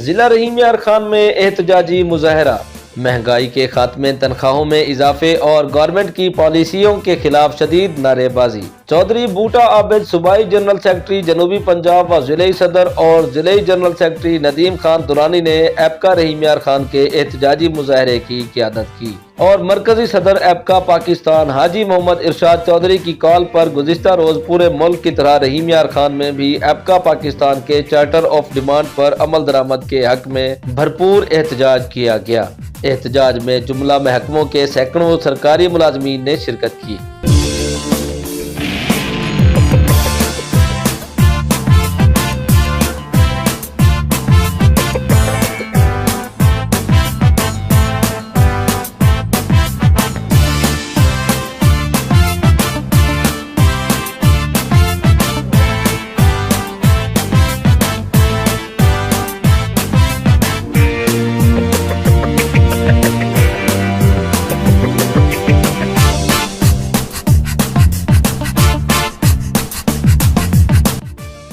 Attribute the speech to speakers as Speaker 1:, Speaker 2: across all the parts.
Speaker 1: जिला रहीम यार खान में एहतजाजी मुजाहरा। महंगाई के खात्मे, तनख्वाहों में इजाफे और गवर्नमेंट की पॉलिसियों के खिलाफ शदीद नारेबाजी। चौधरी बूटा आबिद सूबाई जनरल सेक्रेटरी जनूबी पंजाब व जिले सदर और जिले जनरल सेक्रेटरी नदीम खान दुरानी ने एपका रहीम यार खान के एहतजाजी मुजाहरे की क़ियादत की और मरकजी सदर एपका पाकिस्तान हाजी मोहम्मद इरशाद चौधरी की कॉल पर गुज़िश्ता रोज पूरे मुल्क की तरह रहीम यार खान में भी एपका पाकिस्तान के चार्टर ऑफ डिमांड पर अमल दरामद के हक में भरपूर एहतजाज किया गया। एहतजाज में जुमला महकमों के सैकड़ों सरकारी मुलाजमीन ने शिरकत की।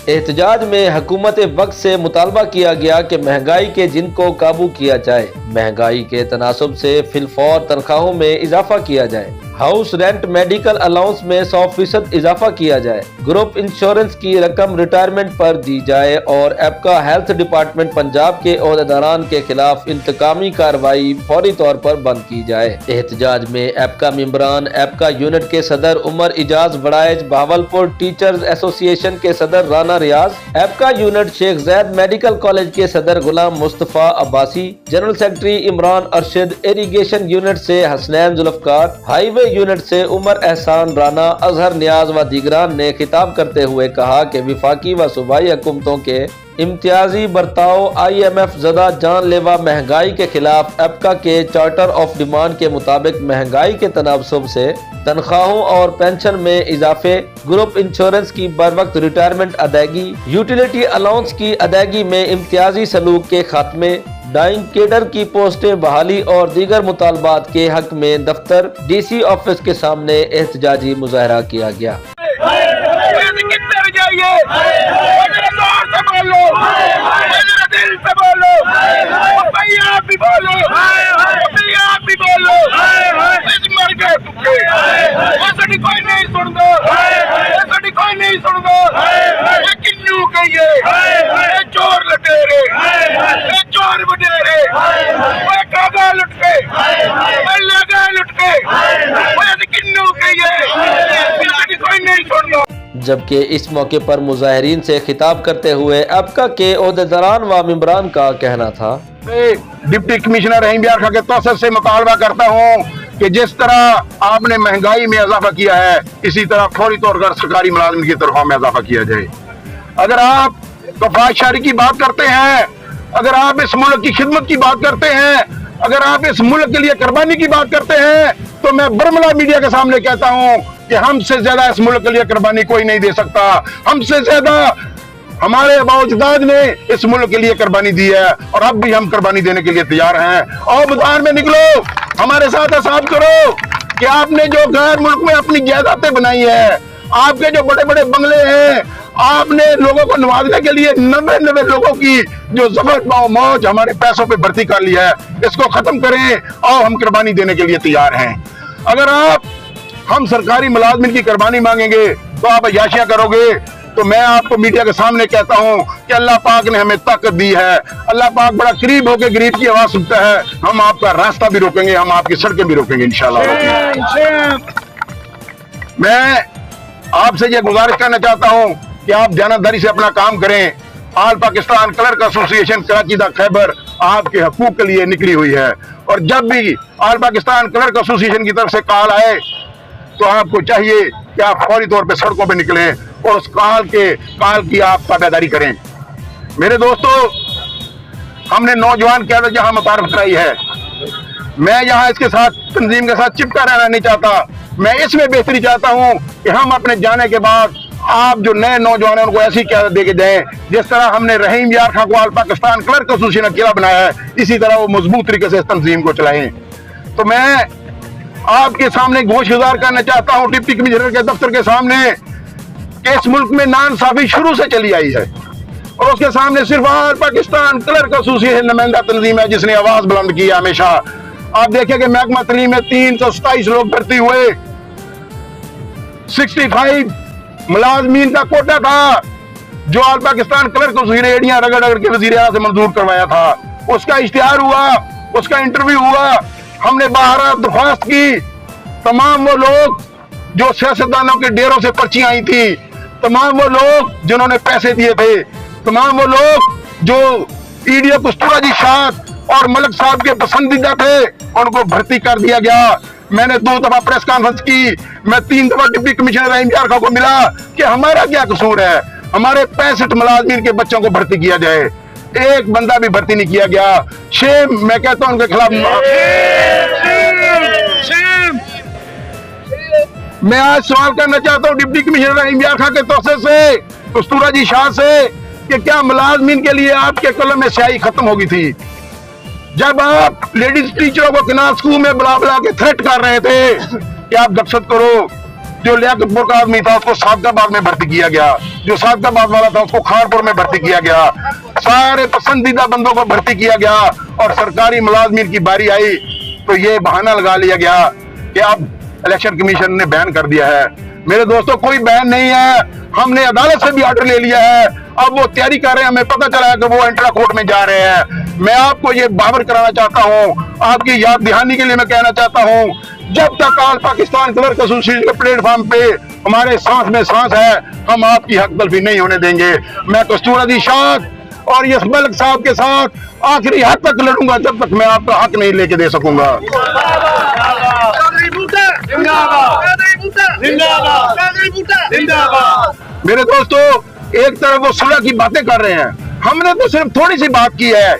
Speaker 1: एहतजाज में हुकूमत वक्त से मुतालबा किया गया कि महंगाई के जिन को काबू किया जाए, महंगाई के तनासुब से फिलफौर तनख्वाहों में इजाफा किया जाए, हाउस रेंट मेडिकल अलाउंस में 100% इजाफा किया जाए, ग्रुप इंश्योरेंस की रकम रिटायरमेंट पर दी जाए और एपका हेल्थ डिपार्टमेंट पंजाब के ओहदेदारान के खिलाफ इंतकामी कार्रवाई फौरी तौर पर बंद की जाए। एहतजाज में एपका मेंबरान, एपका यूनिट के सदर उमर इजाज बड़ाइज, बहावलपुर टीचर्स एसोसिएशन के सदर Rana Riaz, APCA unit Sheikh Zayed medical college के सदर Ghulam Mustafa Abbasi, general secretary Imran Arshad, irrigation unit से हसनैन जुल्फकार, हाईवे यूनिट से उमर एहसान राना, अजहर नियाज व दीगरान ने खिताब करते हुए कहा कि विफाकी व सूबाई हुकूमतों के इम्तियाजी बर्ताव, IMF ज़दा जानलेवा महंगाई के खिलाफ एपका के चार्टर ऑफ डिमांड के मुताबिक महंगाई के तनासुब से तनख्वाहों और पेंशन में इजाफे, ग्रुप इंश्योरेंस की बर वक्त रिटायरमेंट अदायगी, यूटिलिटी अलाउंस की अदायगी में इम्तियाजी सलूक के खात्मे, डाइंग केडर की पोस्टें बहाली और दीगर मुतालबात के हक में दफ्तर DC ऑफिस के सामने एहतजाजी मुजाहरा किया गया। जबकि इस मौके पर मुजाहिरीन से खिताब करते हुए एपका के ओहदेदारान व मेंबरान का कहना था,
Speaker 2: डिप्टी कमिश्नर रहीम यार खान के तौसर से मुतालबा करता हूँ कि जिस तरह आपने महंगाई में इजाफा किया है, इसी तरह फौरी तौर पर सरकारी मुलाजिम की तनख्वाह में इजाफा किया जाए। अगर आप कफायतशारी की बात करते हैं, अगर आप इस मुल्क की खिदमत की बात करते हैं, अगर आप इस मुल्क के लिए कुर्बानी की बात करते हैं, तो मैं बरमला मीडिया के सामने कहता हूं कि हमसे ज्यादा इस मुल्क के लिए कुर्बानी कोई नहीं दे सकता। हमसे ज्यादा हमारे अबाउजदाद ने इस मुल्क के लिए कुर्बानी दी है और अब भी हम कुर्बानी देने के लिए तैयार हैं। और मैदान में निकलो, हमारे साथ हिसाब करो कि आपने जो गैर मुल्क में अपनी जायदादें बनाई है, आपके जो बड़े बड़े बंगले हैं, आपने लोगों को नवाजने के लिए 90 लोगों की जो जबर मौज हमारे पैसों पे भर्ती कर लिया है, इसको खत्म करें और हम कुर्बानी देने के लिए तैयार हैं। अगर हम सरकारी मुलाजमिन की कुर्बानी मांगेंगे तो आप अयाशियां करोगे, तो मैं आपको मीडिया के सामने कहता हूं कि अल्लाह पाक ने हमें ताकत दी है। अल्लाह पाक बड़ा करीब होकर गरीब की आवाज सुनता है। हम आपका रास्ता भी रोकेंगे, हम आपकी सड़कें भी रोकेंगे इंशाल्लाह। मैं आपसे यह गुजारिश करना चाहता हूं कि आप जानदारी से अपना काम करें। आल पाकिस्तान क्लर्क एसोसिएशन कराची दा खैबर आपके हकूक के लिए निकली हुई है और जब भी आल पाकिस्तान क्लर्क एसोसिएशन की तरफ से कॉल आए तो आपको चाहिए कि आप फौरी तौर पे सड़कों पे निकलें और उस कॉल की आप ताबेदारी करें। मेरे दोस्तों, हमने नौजवान क्यादत जहां मुतारफ कराई है, मैं यहाँ इसके साथ तंजीम के साथ चिपका रहना नहीं चाहता। मैं इसमें बेहतरी चाहता हूँ कि हम अपने जाने के बाद आप जो नए नौजवान हैं उनको ऐसी क्यादत दे के जाएं जिस तरह हमने रहीम यार खान को आल पाकिस्तान क्लर्क एसोसिएशन अकेला बनाया है, इसी तरह वो मजबूत तरीके से इस तंजीम को चलाएं। तो मैं आपके सामने गोशगुजार करना चाहता हूँ डिप्टी कमिश्नर के दफ्तर के सामने कि इस मुल्क में नाइंसाफी शुरू से चली आई है। और उसके सामने सिर्फ और पाकिस्तान क्लर्क एसोसिएशन नुमाइंदा तंजीम है जिसने आवाज बुलंद की है हमेशा। आप देखिए कि महकमा तालीम में 327 लोग भर्ती हुए, 65 मुलाजमीन का कोटा था जो ऑल पाकिस्तान क्लर्क एसोसिएशन एडियां रगड़ रगड़ के वजीर आला से मंजूर करवाया था। उसका इश्तिहार हुआ, उसका इंटरव्यू हुआ, हमने बाहर दरख्वास्त की। तमाम वो लोग जो सियासतदानों के डेरों से पर्चियां आई थी, तमाम वो लोग जिन्होंने पैसे दिए थे, तमाम वो लोग जो ईडीओ कस्तूरा जी शाह और मलिक साहब के पसंदीदा थे, उनको भर्ती कर दिया गया। मैंने 2 दफा प्रेस कॉन्फ्रेंस की, मैं 3 दफा डिप्टी कमिश्नर रहीम यार खां को मिला कि हमारा क्या कसूर है, हमारे 65 मुलाजमीन के बच्चों को भर्ती किया जाए, एक बंदा भी भर्ती नहीं किया गया। शेम, मैं कहता हूं उनके खिलाफ। मैं आज सवाल करना चाहता हूं डिप्टी कमिश्नर रहीम यार खां के तौर से, कस्तूरा जी शाह से, कि क्या मुलाजमीन के लिए आपके कलम में स्याही खत्म होगी थी? जब आप लेडीज टीचरों को किनार स्कूल में बुला बुला के थ्रेट कर रहे थे कि आप दहशत करो, जो लियाकतपुर का आदमी था उसको सादकाबाद में भर्ती किया गया, जो सादकाबाद वाला था उसको खानपुर में भर्ती किया गया, सारे पसंदीदा बंदों को भर्ती किया गया, और सरकारी मुलाजमीन की बारी आई तो ये बहाना लगा लिया गया कि अब इलेक्शन कमीशन ने बैन कर दिया है। मेरे दोस्तों, कोई बैन नहीं है, हमने अदालत से भी ऑर्डर ले लिया है, अब वो तैयारी कर रहे हैं, हमें पता चला है कि वो इंट्रा कोर्ट में जा रहे हैं। मैं आपको ये बावर कराना चाहता हूँ, आपकी याद दहानी के लिए मैं कहना चाहता हूँ, जब तक ऑल पाकिस्तान क्लर्क एसोसिएशन के प्लेटफॉर्म पे हमारे सांस में सांस है, हम आपकी हक तलफी नहीं होने देंगे। मैं कस्तूरा जी शाह और यस मलिक साहब के साथ आखिरी हद तक लड़ूंगा जब तक मैं आपका हक नहीं लेके दे सकूंगा। मेरे दोस्तों, एक तरफ वो सुलह की बातें कर रहे हैं, हमने तो सिर्फ थोड़ी सी बात की है,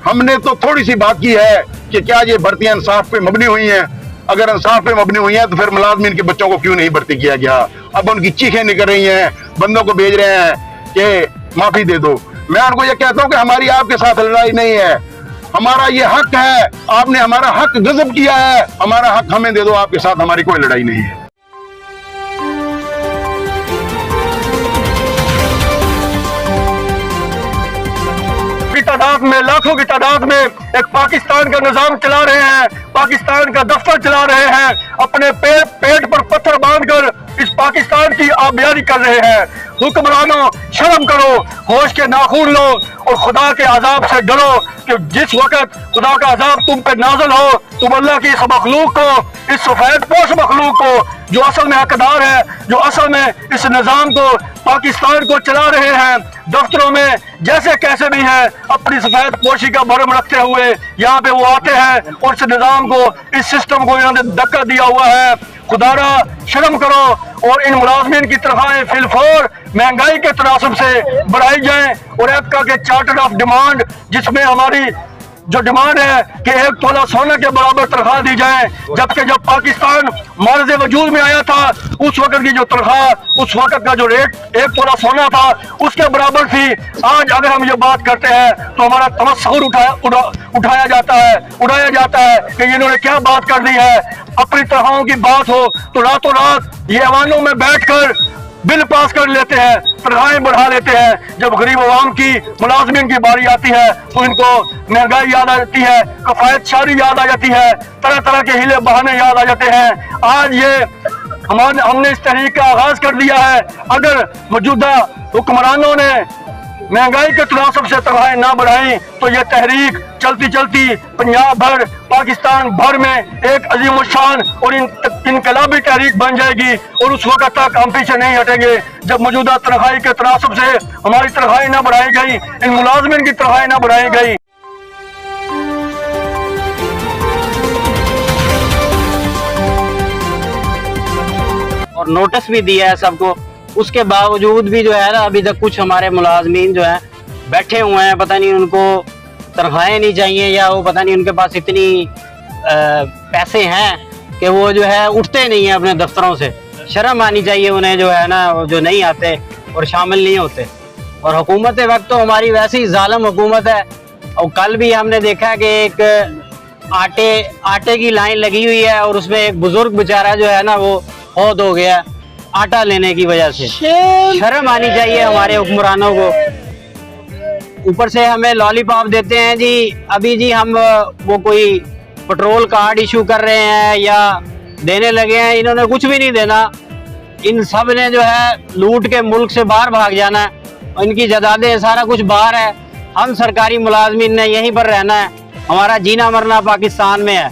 Speaker 2: हमने तो थोड़ी सी बात की है कि क्या ये भर्तियां इंसाफ पे मबनी हुई हैं। अगर इंसाफ पे मबनी हुई हैं तो फिर मुलाजमीन के बच्चों को क्यों नहीं भर्ती किया गया? अब उनकी चीखें निकल रही हैं, बंदों को भेज रहे हैं कि माफी दे दो। मैं उनको ये कहता हूं कि हमारी आपके साथ लड़ाई नहीं है, हमारा ये हक है, आपने हमारा हक गजब किया है, हमारा हक हमें दे दो, आपके साथ हमारी कोई लड़ाई नहीं है।
Speaker 3: तादाद में, लाखों की तादाद में एक पाकिस्तान का निजाम चला रहे हैं, पाकिस्तान का दफ्तर चला रहे हैं, अपने पेट पर पत्थर बांधकर इस पाकिस्तान की आबियारी कर रहे हैं। हुक्मरानों, शर्म करो, होश के नाखून लो और खुदा के अजाब से डरो कि जिस वक्त खुदा का अजाब तुम पे नाज़िल हो, तुम अल्लाह की इस मखलूक को, इस सफेद पोश मखलूक को, जो असल में हकदार है, जो असल में इस निजाम को, पाकिस्तान को चला रहे हैं, दफ्तरों में जैसे कैसे भी हैं, अपनी सफेद पोशी का भरम रखते हुए यहाँ पे वो आते हैं और इस निजाम को, इस सिस्टम को इन्होंने धक्का दिया हुआ है। खुदारा शर्म करो और इन मुलाजमीन की तनख्वाहें फिलफोर महंगाई के तनासब से बढ़ाई जाएं और एप्का के चार्टर ऑफ डिमांड, जिसमें हमारी जो डिमांड है कि 1 तोला सोना के बराबर तनख्वाह दी जाए, जबकि जब पाकिस्तान मार्ज वजूद में आया था उस वक्त की जो तनख्वाह, उस वक्त का जो रेट 1 तोला सोना था उसके बराबर थी। आज अगर हम ये बात करते हैं तो हमारा तमस्सुर उठाया जाता है कि इन्होंने क्या बात कर दी है। अपनी तनख्वाहों की बात हो तो रातों रात ये ऐवानों में बैठकर बिल पास कर लेते हैं, तनख्वाहें बढ़ा लेते हैं। जब गरीब आवाम की, मुलाजमीन की बारी आती है तो इनको महंगाई याद आ जाती है, कफायतशारी याद आ जाती है, तरह तरह के हीले बहाने याद आ जाते हैं। आज ये हमने इस तहरीक का आगाज कर दिया है। अगर मौजूदा हुक्मरानों ने महंगाई के तनासब से तनख्वाहें ना बढ़ाई तो यह तहरीक चलती चलती पंजाब भर, पाकिस्तान भर में एक अजीम शान और इनकलाबी तहरीक बन जाएगी और उस वक्त तक हम पीछे नहीं हटेंगे जब मौजूदा तनख्वाही के तनासब से हमारी तनख्वाही ना बढ़ाई गई, इन मुलाजमीन की तनख्वाही ना बढ़ाई गई।
Speaker 4: और नोटिस भी दिया है सबको, उसके बावजूद भी जो है ना अभी तक कुछ हमारे मुलाजमीन जो है बैठे हुए हैं, पता नहीं उनको तनख्वाहें नहीं चाहिए या वो पता नहीं उनके पास इतनी पैसे हैं कि वो जो है उठते नहीं है अपने दफ्तरों से। शर्म आनी चाहिए उन्हें जो है ना, जो नहीं आते और शामिल नहीं होते। और हुकूमत वक्त तो हमारी वैसे ही जालिम हुकूमत है। और कल भी हमने देखा कि एक आटे की लाइन लगी हुई है और उसमें एक बुजुर्ग बेचारा जो है ना वो फौत हो गया आटा लेने की वजह से। शर्म आनी चाहिए हमारे हुक्मरानों को। ऊपर से हमें लॉलीपॉप देते हैं जी। अभी जी हम वो कोई पेट्रोल कार्ड इशू कर रहे हैं या देने लगे हैं, इन्होंने कुछ भी नहीं देना। इन सब ने जो है लूट के मुल्क से बाहर भाग जाना है, इनकी जायदादें सारा कुछ बाहर है। हम सरकारी मुलाजमीन ने यहीं पर रहना है, हमारा जीना मरना पाकिस्तान में है।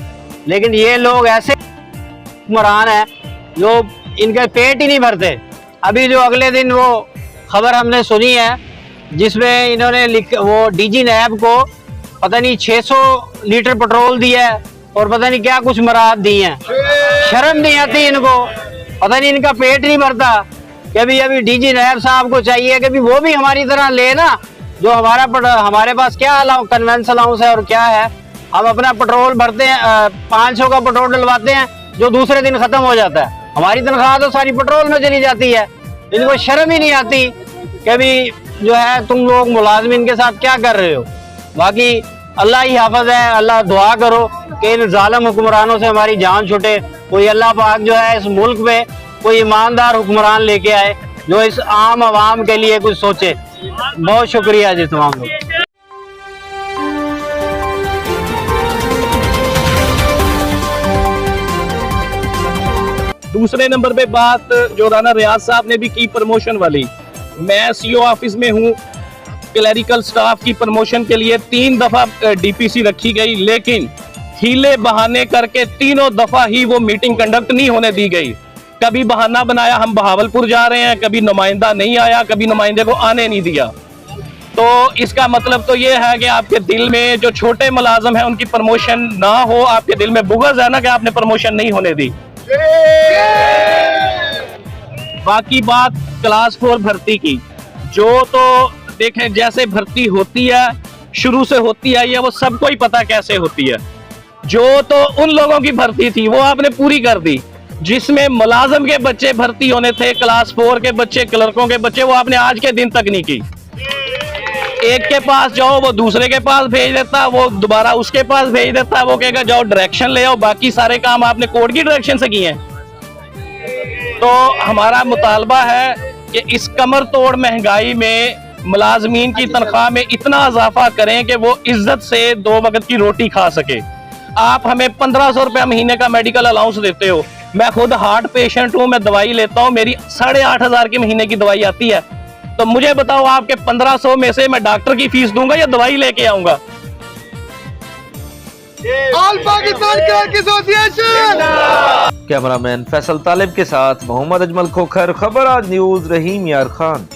Speaker 4: लेकिन ये लोग ऐसे हुक्मरान हैं जो इनके पेट ही नहीं भरते। अभी जो अगले दिन वो खबर हमने सुनी है जिसमें इन्होंने वो डीजी नैब को पता नहीं 600 लीटर पेट्रोल दिया है और पता नहीं क्या कुछ मराद दी हैं। शर्म नहीं आती इनको, पता नहीं इनका पेट नहीं भरता। कि अभी डीजी नैब साहब को चाहिए कि वो भी हमारी तरह ले ना, जो हमारे पास क्या कन्वेंस अलाउंस है और क्या है। हम अपना पेट्रोल भरते हैं, 500 का पेट्रोल डलवाते हैं जो दूसरे दिन खत्म हो जाता है। हमारी तनख्वाह तो सारी पेट्रोल में चली जाती है। इनको शर्म ही नहीं आती कि अभी जो है तुम लोग मुलाजमीन के साथ क्या कर रहे हो। बाकी अल्लाह ही हाफिज है। अल्लाह दुआ करो कि इन जालिम हुक्मरानों से हमारी जान छूटे। कोई अल्लाह पाक जो है इस मुल्क में कोई ईमानदार हुक्मरान लेके आए जो इस आम आवाम के लिए कुछ सोचे। बहुत शुक्रिया जी तमाम लोग।
Speaker 5: दूसरे नंबर पे बात जो राना रियाज साहब ने भी की प्रमोशन वाली। मैं सीओ ऑफिस में हूँ, क्लरिकल स्टाफ की प्रमोशन के लिए 3 दफा डीपीसी रखी गई, लेकिन हीले बहाने करके तीनों दफा ही वो मीटिंग कंडक्ट नहीं होने दी गई। कभी बहाना बनाया हम बहावलपुर जा रहे हैं, कभी नुमाइंदा नहीं आया, कभी नुमाइंदे को आने नहीं दिया। तो इसका मतलब तो ये है कि आपके दिल में जो छोटे मुलाजम है उनकी प्रमोशन ना हो, आपके दिल में बुग़्ज़ है ना कि आपने प्रमोशन नहीं होने दी। बाकी बात क्लास 4 भर्ती की, जो तो देखें जैसे भर्ती होती है शुरू से होती आई है, वो सबको ही पता कैसे होती है। जो तो उन लोगों की भर्ती थी वो आपने पूरी कर दी, जिसमें मुलाजम के बच्चे भर्ती होने थे, क्लास 4 के बच्चे, क्लर्कों के बच्चे, वो आपने आज के दिन तक नहीं की। एक के पास जाओ वो दूसरे के पास भेज देता, वो दोबारा उसके पास भेज देता, वो कहेगा जाओ डायरेक्शन ले आओ। बाकी सारे काम आपने कोर्ट की डायरेक्शन से किए हैं। तो हमारा मुतालबा है कि इस कमर तोड़ महंगाई में मुलाजमीन की तनख्वाह में इतना इजाफा करें कि वो इज्जत से 2 वक्त की रोटी खा सके। आप हमें 1500 रुपया महीने का मेडिकल अलाउंस देते हो। मैं खुद हार्ट पेशेंट हूँ, मैं दवाई लेता हूँ, मेरी 8,500 की महीने की दवाई आती है। तो मुझे बताओ आपके 1500 में से मैं डॉक्टर की फीस दूंगा या दवाई लेके आऊंगा?
Speaker 6: All Pakistan clerk association.
Speaker 1: Cameraman Faisal Talib के साथ मोहम्मद अजमल खोखर, खबर आज न्यूज, रहीम यार खान।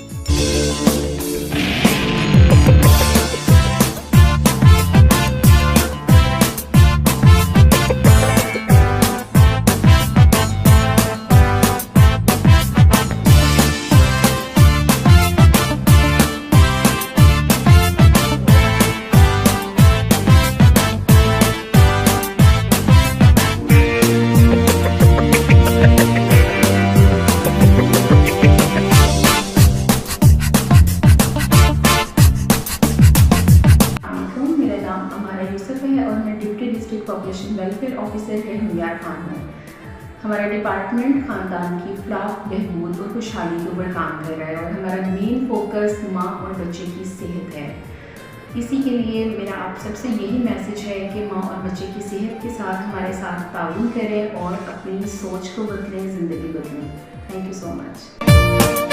Speaker 7: पब्लिशिंग वेलफेयर ऑफिसर है हुमियार खान हूँ। हमारा डिपार्टमेंट ख़ानदान की फलाह, बहबूद और खुशहाली के ऊपर काम कर रहा है और हमारा मेन फोकस माँ और बच्चे की सेहत है। इसी के लिए मेरा आप सबसे यही मैसेज है कि माँ और बच्चे की सेहत के साथ हमारे साथ ताउन करें और अपनी सोच को बदलें, ज़िंदगी बदलें। Thank you so much.